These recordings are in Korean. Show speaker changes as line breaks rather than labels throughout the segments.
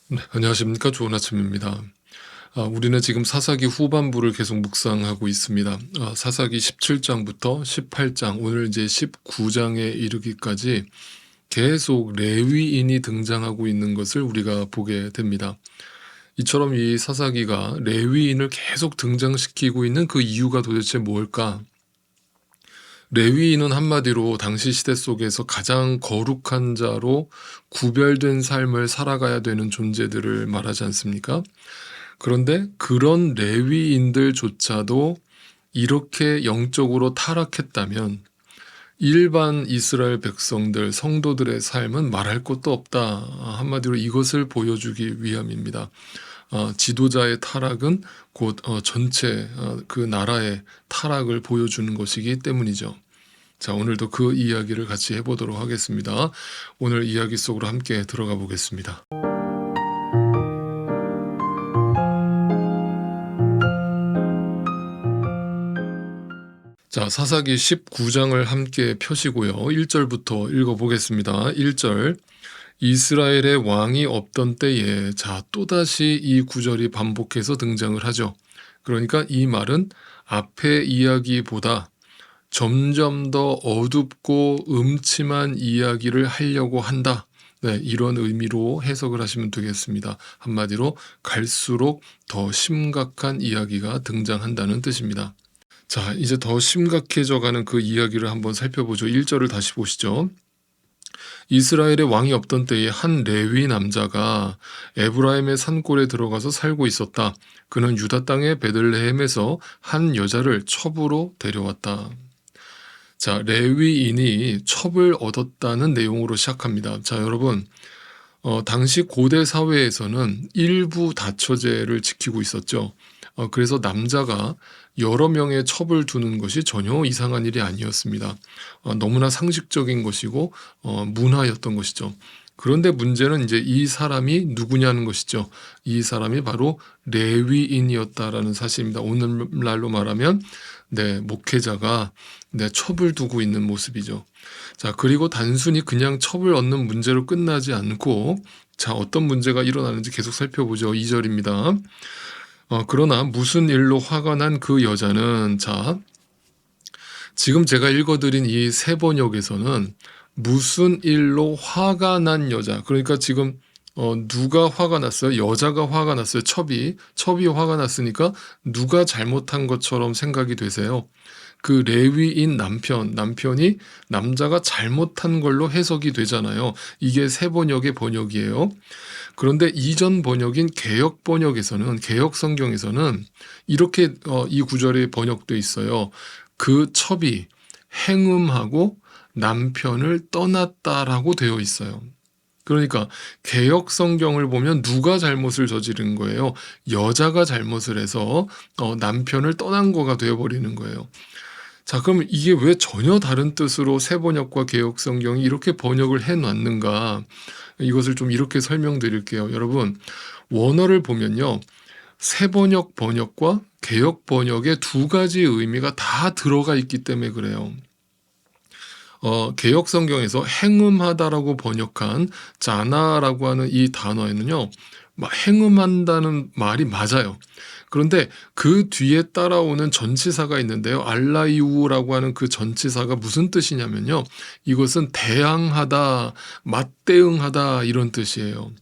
네, 안녕하십니까. 좋은 아침입니다. 우리는 지금 사사기 후반부를 계속 묵상하고 있습니다. 사사기 17장부터 18장, 오늘 이제 19장에 이르기까지 계속 레위인이 등장하고 있는 것을 우리가 보게 됩니다. 이처럼 이 사사기가 레위인을 계속 등장시키고 있는 그 이유가 도대체 뭘까? 레위인은 한마디로 당시 시대 속에서 가장 거룩한 자로 구별된 삶을 살아가야 되는 존재들을 말하지 않습니까? 그런데 그런 레위인들조차도 이렇게 영적으로 타락했다면 일반 이스라엘 백성들, 성도들의 삶은 말할 것도 없다. 한마디로 이것을 보여주기 위함입니다. 지도자의 타락은 곧 전체 그 나라의 타락을 보여주는 것이기 때문이죠. 자, 오늘도 그 이야기를 같이 해보도록 하겠습니다. 오늘 이야기 속으로 함께 들어가 보겠습니다. 자, 사사기 19장을 함께 펴시고요. 1절부터 읽어보겠습니다. 1절. 이스라엘의 왕이 없던 때에, 자, 또다시 이 구절이 반복해서 등장을 하죠. 그러니까 이 말은 앞의 이야기보다 점점 더 어둡고 음침한 이야기를 하려고 한다. 네, 이런 의미로 해석을 하시면 되겠습니다. 한마디로 갈수록 더 심각한 이야기가 등장한다는 뜻입니다. 자, 이제 더 심각해져가는 그 이야기를 한번 살펴보죠. 1절을 다시 보시죠. 이스라엘의 왕이 없던 때에 한 레위 남자가 에브라임의 산골에 들어가서 살고 있었다. 그는 유다 땅의 베들레헴에서 한 여자를 첩으로 데려왔다. 자, 레위인이 첩을 얻었다는 내용으로 시작합니다. 자, 여러분, 당시 고대 사회에서는 일부 다처제를 지키고 있었죠. 그래서 남자가 여러 명의 첩을 두는 것이 전혀 이상한 일이 아니었습니다. 너무나 상식적인 것이고 문화였던 것이죠. 그런데 문제는 이제 이 사람이 누구냐는 것이죠. 이 사람이 바로 레위인이었다라는 사실입니다. 오늘날로 말하면 목회자가 첩을 두고 있는 모습이죠. 자, 그리고 단순히 그냥 첩을 얻는 문제로 끝나지 않고, 자, 어떤 문제가 일어나는지 계속 살펴보죠. 2절입니다. 그러나 무슨 일로 화가 난 그 여자는, 자, 지금 제가 읽어드린 이 세 번역에서는 무슨 일로 화가 난 여자, 그러니까 지금 누가 화가 났어요? 여자가 화가 났어요. 첩이 화가 났으니까 누가 잘못한 것처럼 생각이 되세요. 그 레위인 남편이 남자가 잘못한 걸로 해석이 되잖아요. 이게 세 번역의 번역이에요. 그런데 이전 번역인 개역 번역에서는, 개역 성경에서는 이렇게 이 구절이 번역돼 있어요. 그 첩이 행음하고 남편을 떠났다라고 되어 있어요. 그러니까 개역 성경을 보면 누가 잘못을 저지른 거예요? 여자가 잘못을 해서 남편을 떠난 거가 되어버리는 거예요. 자, 그럼 이게 왜 전혀 다른 뜻으로 새 번역과 개역 성경이 이렇게 번역을 해놨는가? 이것을 좀 이렇게 설명드릴게요. 여러분, 원어를 보면요, 새 번역과 개역 번역의 두 가지 의미가 다 들어가 있기 때문에 그래요. 개역 성경에서 행음하다라고 번역한 자나라고 하는 이 단어에는요, 행음한다는 말이 맞아요. 그런데 그 뒤에 따라오는 전치사가 있는데요. 알라이우라고 하는 그 전치사가 무슨 뜻이냐면요, 이것은 대항하다, 맞대응하다 이런 뜻이에요.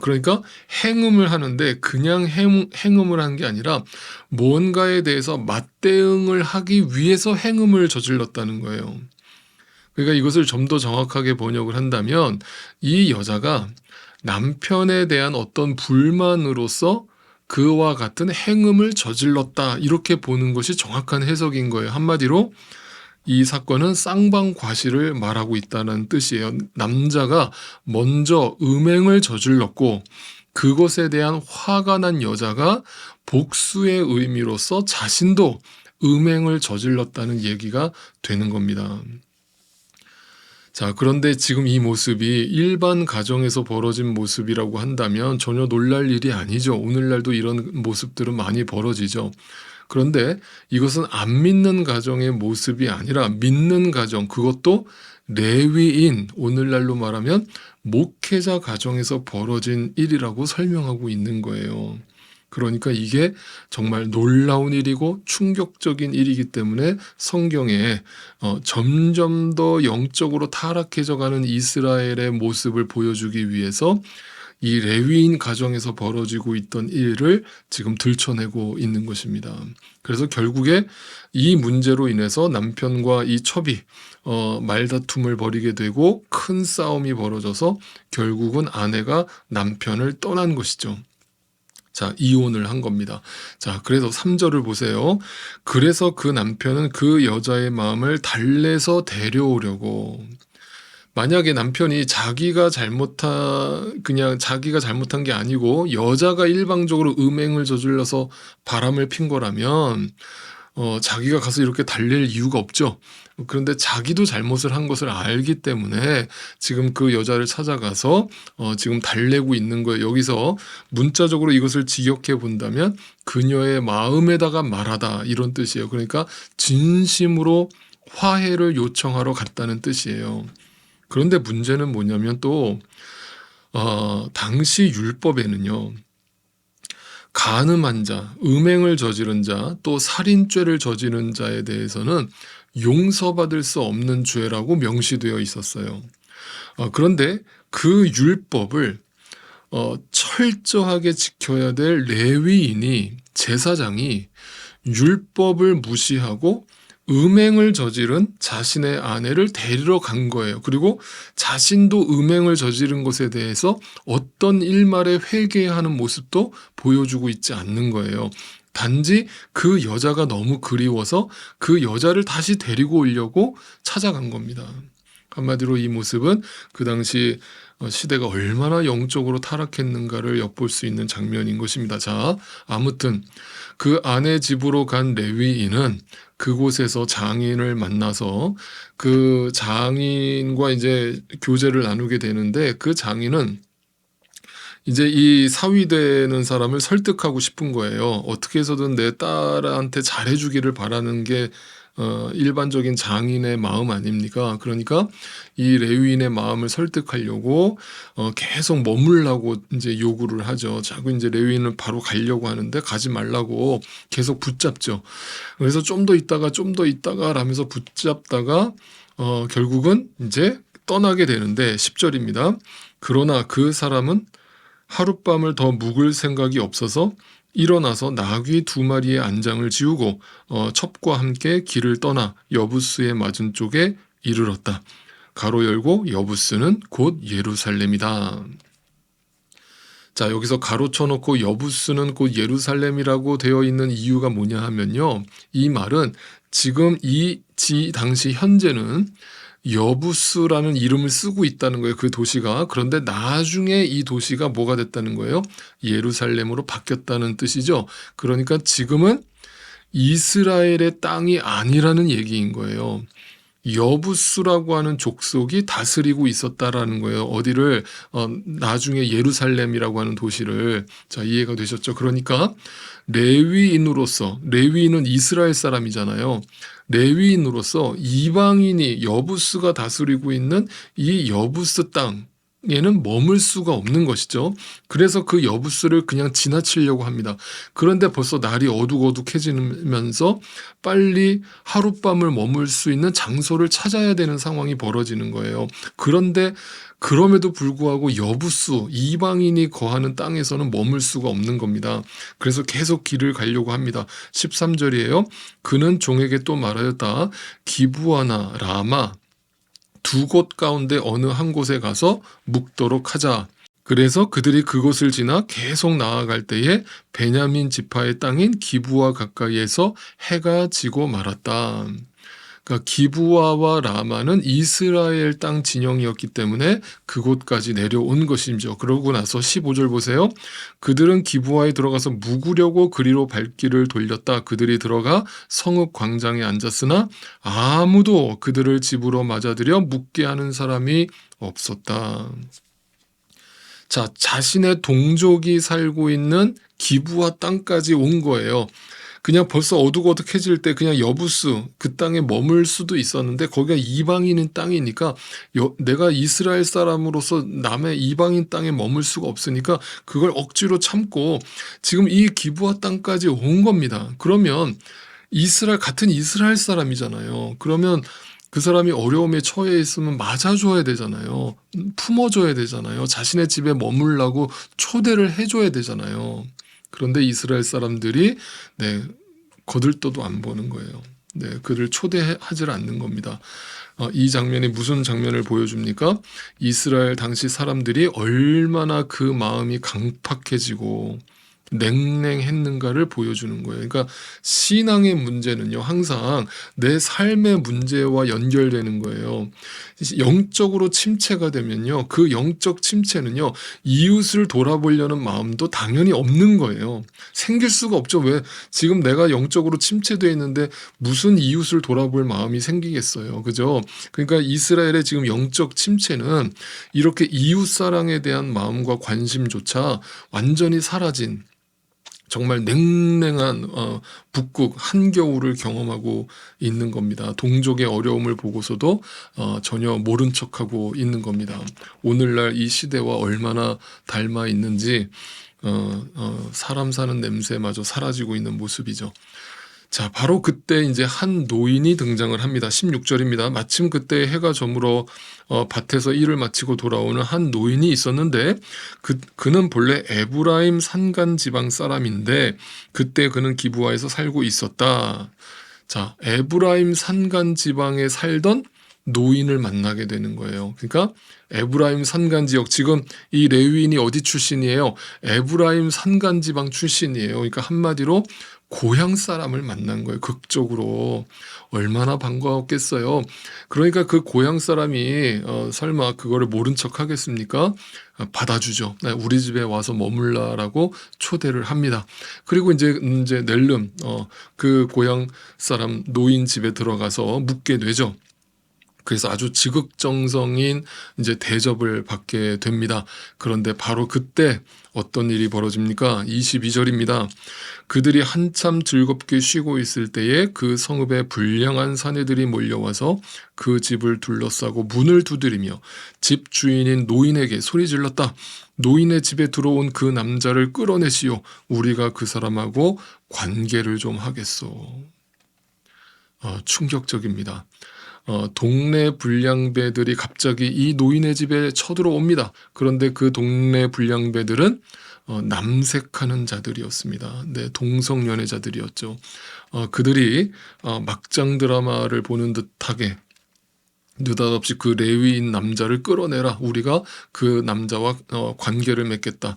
그러니까 행음을 하는데 그냥 행음을 하는 게 아니라 뭔가에 대해서 맞대응을 하기 위해서 행음을 저질렀다는 거예요. 그러니까 이것을 좀 더 정확하게 번역을 한다면 이 여자가 남편에 대한 어떤 불만으로서 그와 같은 행음을 저질렀다, 이렇게 보는 것이 정확한 해석인 거예요. 한마디로 이 사건은 쌍방과실을 말하고 있다는 뜻이에요. 남자가 먼저 음행을 저질렀고 그것에 대한 화가 난 여자가 복수의 의미로서 자신도 음행을 저질렀다는 얘기가 되는 겁니다. 자, 그런데 지금 이 모습이 일반 가정에서 벌어진 모습이라고 한다면 전혀 놀랄 일이 아니죠. 오늘날도 이런 모습들은 많이 벌어지죠. 그런데 이것은 안 믿는 가정의 모습이 아니라 믿는 가정, 그것도 레위인, 오늘날로 말하면 목회자 가정에서 벌어진 일이라고 설명하고 있는 거예요. 그러니까 이게 정말 놀라운 일이고 충격적인 일이기 때문에 성경에 점점 더 영적으로 타락해져 가는 이스라엘의 모습을 보여주기 위해서 이 레위인 가정에서 벌어지고 있던 일을 지금 들춰내고 있는 것입니다. 그래서 결국에 이 문제로 인해서 남편과 이 첩이 말다툼을 벌이게 되고 큰 싸움이 벌어져서 결국은 아내가 남편을 떠난 것이죠. 자, 이혼을 한 겁니다. 자, 그래서 3절을 보세요. 그래서 그 남편은 그 여자의 마음을 달래서 데려오려고. 만약에 남편이 그냥 자기가 잘못한 게 아니고 여자가 일방적으로 음행을 저질러서 바람을 핀 거라면 자기가 가서 이렇게 달랠 이유가 없죠. 그런데 자기도 잘못을 한 것을 알기 때문에 지금 그 여자를 찾아가서 지금 달래고 있는 거예요. 여기서 문자적으로 이것을 직역해 본다면 그녀의 마음에다가 말하다, 이런 뜻이에요. 그러니까 진심으로 화해를 요청하러 갔다는 뜻이에요. 그런데 문제는 뭐냐면 또 당시 율법에는요, 간음한 자, 음행을 저지른 자, 또 살인죄를 저지른 자에 대해서는 용서받을 수 없는 죄라고 명시되어 있었어요. 그런데 그 율법을 철저하게 지켜야 될 레위인이, 제사장이 율법을 무시하고 음행을 저지른 자신의 아내를 데리러 간 거예요. 그리고 자신도 음행을 저지른 것에 대해서 어떤 일말의 회개하는 모습도 보여주고 있지 않는 거예요. 단지 그 여자가 너무 그리워서 그 여자를 다시 데리고 오려고 찾아간 겁니다. 한마디로 이 모습은 그 당시 시대가 얼마나 영적으로 타락했는가를 엿볼 수 있는 장면인 것입니다. 자, 아무튼 그 아내 집으로 간 레위인은 그곳에서 장인을 만나서 그 장인과 이제 교제를 나누게 되는데, 그 장인은 이제 이 사위되는 사람을 설득하고 싶은 거예요. 어떻게 해서든 내 딸한테 잘해주기를 바라는 게 일반적인 장인의 마음 아닙니까? 그러니까 이 레위인의 마음을 설득하려고 계속 머물라고 이제 요구를 하죠. 자꾸 이제 레위인은 바로 가려고 하는데 가지 말라고 계속 붙잡죠. 그래서 좀 더 있다가 라면서 붙잡다가 결국은 이제 떠나게 되는데 10절입니다. 그러나 그 사람은 하룻밤을 더 묵을 생각이 없어서 일어나서 나귀 2마리의 안장을 지우고 첩과 함께 길을 떠나 여부스에 맞은 쪽에 이르렀다. 가로 열고 여부스는 곧 예루살렘이다. 자, 여기서 가로 쳐놓고 여부스는 곧 예루살렘이라고 되어 있는 이유가 뭐냐 하면요, 이 말은 지금 당시 현재는 여부스라는 이름을 쓰고 있다는 거예요, 그 도시가. 그런데 나중에 이 도시가 뭐가 됐다는 거예요? 예루살렘으로 바뀌었다는 뜻이죠. 그러니까 지금은 이스라엘의 땅이 아니라는 얘기인 거예요. 여부스라고 하는 족속이 다스리고 있었다라는 거예요. 어디를 나중에 예루살렘이라고 하는 도시를. 자, 이해가 되셨죠? 그러니까 레위인은 이스라엘 사람이잖아요. 레위인으로서 이방인이 여부스가 다스리고 있는 이 여부스 땅에는 머물 수가 없는 것이죠. 그래서 그 여부스를 그냥 지나치려고 합니다. 그런데 벌써 날이 어둑어둑해지면서 빨리 하룻밤을 머물 수 있는 장소를 찾아야 되는 상황이 벌어지는 거예요. 그런데 그럼에도 불구하고 여부스, 이방인이 거하는 땅에서는 머물 수가 없는 겁니다. 그래서 계속 길을 가려고 합니다. 13절이에요. 그는 종에게 또 말하였다. 기브아나 라마 두 곳 가운데 어느 한 곳에 가서 묵도록 하자. 그래서 그들이 그곳을 지나 계속 나아갈 때에 베냐민 지파의 땅인 기브아 가까이에서 해가 지고 말았다. 그러니까 기부아와 라마는 이스라엘 땅 진영이었기 때문에 그곳까지 내려온 것이죠. 그러고 나서 15절 보세요. 그들은 기부아에 들어가서 묵으려고 그리로 발길을 돌렸다. 그들이 들어가 성읍 광장에 앉았으나 아무도 그들을 집으로 맞아들여 묵게 하는 사람이 없었다. 자, 자신의 동족이 살고 있는 기부아 땅까지 온 거예요. 그냥 벌써 어둑어둑해질 때 그냥 여부스 그 땅에 머물 수도 있었는데 거기가 이방인인 땅이니까 내가 이스라엘 사람으로서 남의 이방인 땅에 머물 수가 없으니까 그걸 억지로 참고 지금 이 기부아 땅까지 온 겁니다. 그러면 같은 이스라엘 사람이잖아요. 그러면 그 사람이 어려움에 처해 있으면 맞아줘야 되잖아요. 품어줘야 되잖아요. 자신의 집에 머물라고 초대를 해줘야 되잖아요. 그런데 이스라엘 사람들이 거들떠도 안 보는 거예요. 그를 초대하지 않는 겁니다. 이 장면이 무슨 장면을 보여줍니까? 이스라엘 당시 사람들이 얼마나 그 마음이 강팍해지고 냉랭했는가를 보여주는 거예요. 그러니까 신앙의 문제는요, 항상 내 삶의 문제와 연결되는 거예요. 영적으로 침체가 되면요, 그 영적 침체는요, 이웃을 돌아보려는 마음도 당연히 없는 거예요. 생길 수가 없죠. 왜? 지금 내가 영적으로 침체되어 있는데 무슨 이웃을 돌아볼 마음이 생기겠어요. 그죠? 그러니까 이스라엘의 지금 영적 침체는 이렇게 이웃 사랑에 대한 마음과 관심조차 완전히 사라진 정말 냉랭한 북극 한겨울을 경험하고 있는 겁니다. 동족의 어려움을 보고서도 전혀 모른 척하고 있는 겁니다. 오늘날 이 시대와 얼마나 닮아 있는지 사람 사는 냄새마저 사라지고 있는 모습이죠. 자, 바로 그때 이제 한 노인이 등장을 합니다. 16절입니다. 마침 그때 해가 저물어 밭에서 일을 마치고 돌아오는 한 노인이 있었는데 그는 본래 에브라임 산간 지방 사람인데 그때 그는 기브아에서 살고 있었다. 자, 에브라임 산간 지방에 살던 노인을 만나게 되는 거예요. 그러니까 에브라임 산간 지역, 지금 이 레위인이 어디 출신이에요? 에브라임 산간 지방 출신이에요. 그러니까 한마디로 고향 사람을 만난 거예요. 극적으로. 얼마나 반가웠겠어요. 그러니까 그 고향 사람이 설마 그거를 모른 척 하겠습니까? 받아주죠. 우리 집에 와서 머물라라고 초대를 합니다. 그리고 이제 낼름 그 고향 사람 노인 집에 들어가서 묵게 되죠. 그래서 아주 지극정성인 이제 대접을 받게 됩니다. 그런데 바로 그때 어떤 일이 벌어집니까? 22절입니다. 그들이 한참 즐겁게 쉬고 있을 때에 그 성읍에 불량한 사내들이 몰려와서 그 집을 둘러싸고 문을 두드리며 집 주인인 노인에게 소리 질렀다. 노인의 집에 들어온 그 남자를 끌어내시오. 우리가 그 사람하고 관계를 좀 하겠소. 충격적입니다. 동네 불량배들이 갑자기 이 노인의 집에 쳐들어옵니다. 그런데 그 동네 불량배들은 남색하는 자들이었습니다. 동성연애자들이었죠. 그들이 막장 드라마를 보는 듯하게 느닷없이 그 레위인 남자를 끌어내라. 우리가 그 남자와 관계를 맺겠다.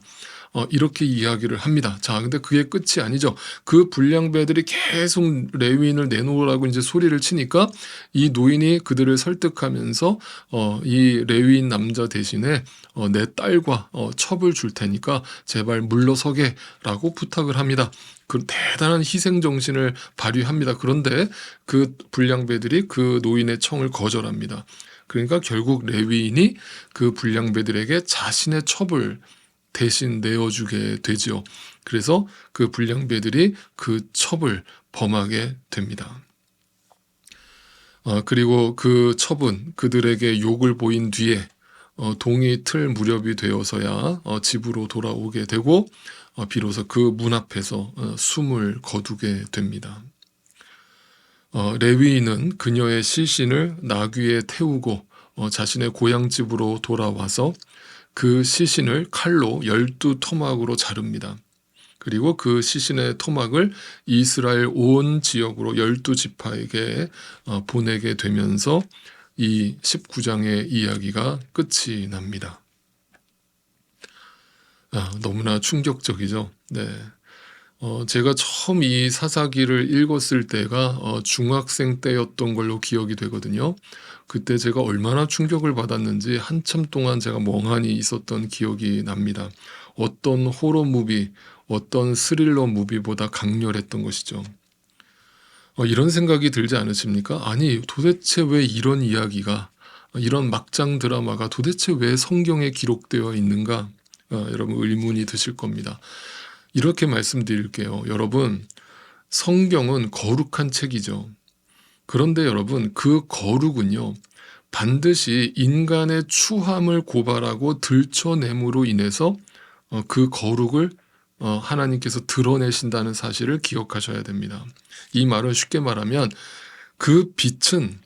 이렇게 이야기를 합니다. 자, 근데 그게 끝이 아니죠. 그 불량배들이 계속 레위인을 내놓으라고 이제 소리를 치니까 이 노인이 그들을 설득하면서 이 레위인 남자 대신에 내 딸과 첩을 줄 테니까 제발 물러서게라고 부탁을 합니다. 그 대단한 희생 정신을 발휘합니다. 그런데 그 불량배들이 그 노인의 청을 거절합니다. 그러니까 결국 레위인이 그 불량배들에게 자신의 첩을 대신 내어주게 되죠. 그래서 그 불량배들이 그 첩을 범하게 됩니다. 그리고 그 첩은 그들에게 욕을 보인 뒤에 동이 틀 무렵이 되어서야 집으로 돌아오게 되고 비로소 그 문 앞에서 숨을 거두게 됩니다. 레위인은 그녀의 시신을 나귀에 태우고 자신의 고향집으로 돌아와서 그 시신을 칼로 12토막으로 자릅니다. 그리고 그 시신의 토막을 이스라엘 온 지역으로 12지파에게 보내게 되면서 이 19장의 이야기가 끝이 납니다. 너무나 충격적이죠. 네. 제가 처음 이 사사기를 읽었을 때가 중학생 때였던 걸로 기억이 되거든요. 그때 제가 얼마나 충격을 받았는지 한참 동안 제가 멍하니 있었던 기억이 납니다. 어떤 호러 무비, 어떤 스릴러 무비보다 강렬했던 것이죠. 이런 생각이 들지 않으십니까? 아니, 도대체 왜 이런 이야기가, 이런 막장 드라마가 도대체 왜 성경에 기록되어 있는가? 여러분 의문이 드실 겁니다. 이렇게 말씀드릴게요. 여러분, 성경은 거룩한 책이죠. 그런데 여러분, 그 거룩은요, 반드시 인간의 추함을 고발하고 들춰냄으로 인해서 그 거룩을 하나님께서 드러내신다는 사실을 기억하셔야 됩니다. 이 말은 쉽게 말하면 그 빛은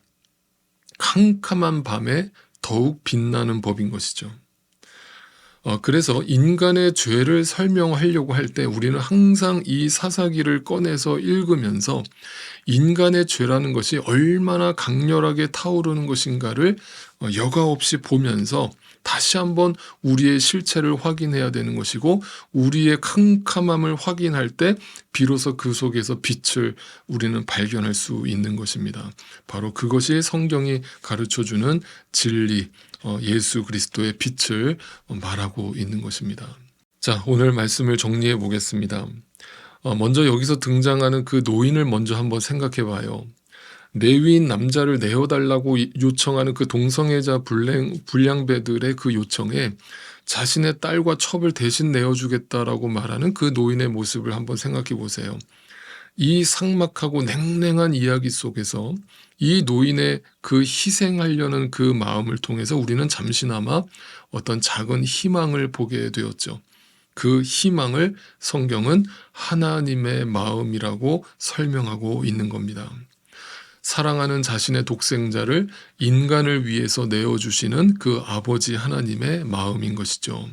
캄캄한 밤에 더욱 빛나는 법인 것이죠. 그래서 인간의 죄를 설명하려고 할 때 우리는 항상 이 사사기를 꺼내서 읽으면서 인간의 죄라는 것이 얼마나 강렬하게 타오르는 것인가를 여과 없이 보면서 다시 한번 우리의 실체를 확인해야 되는 것이고, 우리의 캄캄함을 확인할 때 비로소 그 속에서 빛을 우리는 발견할 수 있는 것입니다. 바로 그것이 성경이 가르쳐주는 진리, 예수 그리스도의 빛을 말하고 있는 것입니다. 자, 오늘 말씀을 정리해 보겠습니다. 먼저 여기서 등장하는 그 노인을 먼저 한번 생각해 봐요. 레위인 남자를 내어달라고 요청하는 그 동성애자 불량배들의 그 요청에 자신의 딸과 첩을 대신 내어주겠다라고 말하는 그 노인의 모습을 한번 생각해 보세요. 이 삭막하고 냉랭한 이야기 속에서 이 노인의 그 희생하려는 그 마음을 통해서 우리는 잠시나마 어떤 작은 희망을 보게 되었죠. 그 희망을 성경은 하나님의 마음이라고 설명하고 있는 겁니다. 사랑하는 자신의 독생자를 인간을 위해서 내어주시는 그 아버지 하나님의 마음인 것이죠.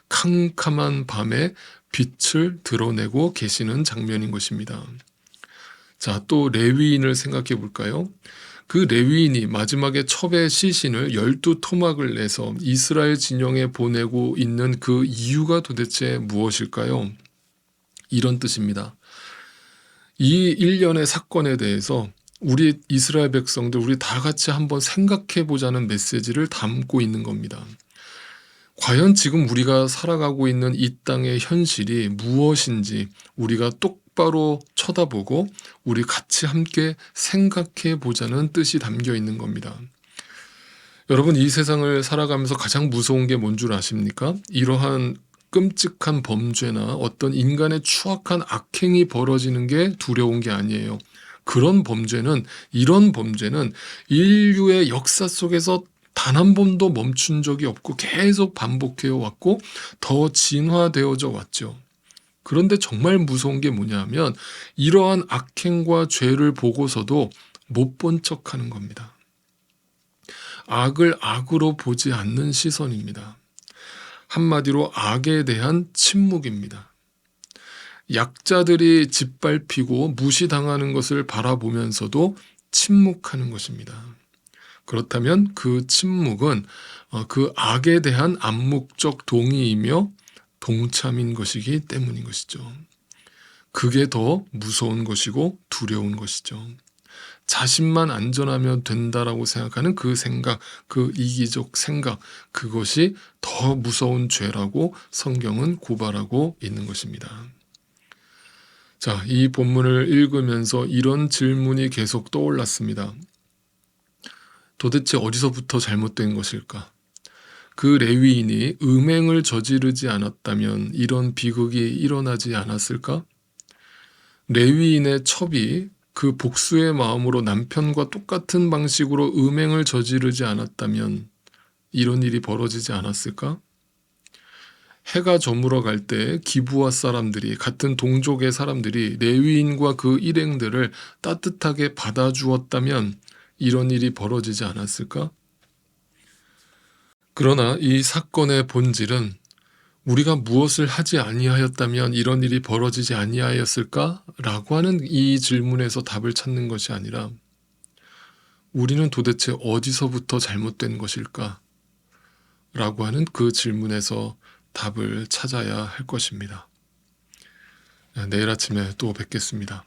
캄캄한 밤에 빛을 드러내고 계시는 장면인 것입니다. 자, 또 레위인을 생각해 볼까요? 그 레위인이 마지막에 첩의 시신을 12토막을 내서 이스라엘 진영에 보내고 있는 그 이유가 도대체 무엇일까요? 이런 뜻입니다. 이 일련의 사건에 대해서 우리 이스라엘 백성들, 우리 다 같이 한번 생각해 보자는 메시지를 담고 있는 겁니다. 과연 지금 우리가 살아가고 있는 이 땅의 현실이 무엇인지 우리가 똑바로 쳐다보고 우리 같이 함께 생각해 보자는 뜻이 담겨 있는 겁니다. 여러분, 이 세상을 살아가면서 가장 무서운 게 뭔 줄 아십니까? 이러한 끔찍한 범죄나 어떤 인간의 추악한 악행이 벌어지는 게 두려운 게 아니에요. 이런 범죄는 인류의 역사 속에서 단 한 번도 멈춘 적이 없고 계속 반복되어 왔고 더 진화되어져 왔죠. 그런데 정말 무서운 게 뭐냐면 이러한 악행과 죄를 보고서도 못 본 척하는 겁니다. 악을 악으로 보지 않는 시선입니다. 한마디로 악에 대한 침묵입니다. 약자들이 짓밟히고 무시당하는 것을 바라보면서도 침묵하는 것입니다. 그렇다면 그 침묵은 그 악에 대한 암묵적 동의이며 동참인 것이기 때문인 것이죠. 그게 더 무서운 것이고 두려운 것이죠. 자신만 안전하면 된다라고 생각하는 그 생각, 그 이기적 생각, 그것이 더 무서운 죄라고 성경은 고발하고 있는 것입니다. 자, 이 본문을 읽으면서 이런 질문이 계속 떠올랐습니다. 도대체 어디서부터 잘못된 것일까? 그 레위인이 음행을 저지르지 않았다면 이런 비극이 일어나지 않았을까? 레위인의 첩이 그 복수의 마음으로 남편과 똑같은 방식으로 음행을 저지르지 않았다면 이런 일이 벌어지지 않았을까? 해가 저물어 갈 때 기브아 사람들이, 같은 동족의 사람들이 레위인과 그 일행들을 따뜻하게 받아주었다면 이런 일이 벌어지지 않았을까? 그러나 이 사건의 본질은 우리가 무엇을 하지 아니하였다면 이런 일이 벌어지지 아니하였을까라고 하는 이 질문에서 답을 찾는 것이 아니라 우리는 도대체 어디서부터 잘못된 것일까? 라고 하는 그 질문에서 답을 찾아야 할 것입니다. 내일 아침에 또 뵙겠습니다.